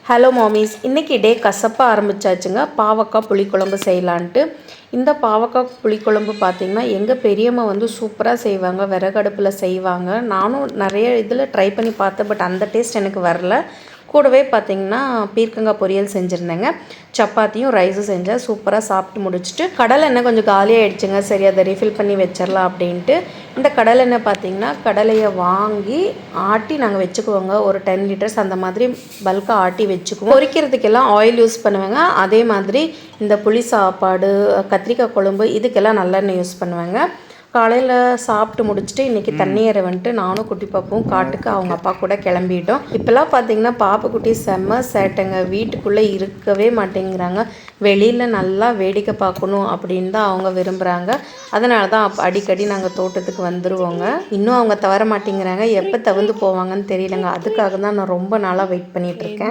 Hello மாமிஸ், இன்றைக்கி டே கசப்பாக ஆரம்பிச்சாச்சுங்க. பாவக்காய் புளிக்குழம்பு செய்யலான்ட்டு. இந்த பாவக்காய் புளிக்குழம்பு பார்த்திங்கன்னா எங்கள் பெரியம்மா சூப்பராக செய்வாங்க. விறகடுப்பில் செய்வாங்க. நானும் நிறைய இதில் ட்ரை பண்ணி பார்த்தேன். பட் அந்த டேஸ்ட் எனக்கு வரல. கூடவே பார்த்திங்கன்னா பீர்க்கங்காய் பொரியல் செஞ்சுருந்தேங்க. சப்பாத்தியும் ரைஸும் செஞ்சேன். சூப்பராக சாப்பிட்டு முடிச்சுட்டு கடலை எண்ணெய் கொஞ்சம் காலியாகிடுச்சுங்க. சரி, அதை ரீஃபில் பண்ணி வச்சிடலாம் அப்படின்ட்டு இந்த கடலை எண்ணெய் பார்த்திங்கன்னா கடலையை வாங்கி ஆட்டி நாங்கள் வச்சுக்குவோங்க. ஒரு 10 லிட்டர்ஸ் அந்த மாதிரி பல்காக ஆட்டி வச்சுக்குவோம். பொரிக்கிறதுக்கெல்லாம் ஆயில் யூஸ் பண்ணுவேங்க. அதே மாதிரி இந்த புளி சாப்பாடு, கத்திரிக்காய் குழம்பு இதுக்கெல்லாம் நல்லெண்ணெய் யூஸ் பண்ணுவேங்க. காலையில் சாப்பிட்டு முடிச்சுட்டு இன்றைக்கி தண்ணி ஏற வந்துட்டு நானும் குட்டி பாப்பும் காட்டுக்கு அவங்க அப்பா கூட கிளம்பிட்டோம். இப்போல்லாம் பார்த்திங்கன்னா பாப்புக்குட்டி செம்ம சேட்டைங்க. வீட்டுக்குள்ளே இருக்கவே மாட்டேங்கிறாங்க. வெளியில் நல்லா வேடிக்கை பார்க்கணும் அப்படின்னு தான் அவங்க விரும்புகிறாங்க. அதனால தான் அடிக்கடி நாங்கள் தோட்டத்துக்கு வந்துடுவோங்க. இன்னும் அவங்க தவற மாட்டேங்கிறாங்க. எப்போ தவிர்த்து போவாங்கன்னு தெரியலங்க. அதுக்காக தான் நான் ரொம்ப நாளாக வெயிட் பண்ணிகிட்ருக்கேன்.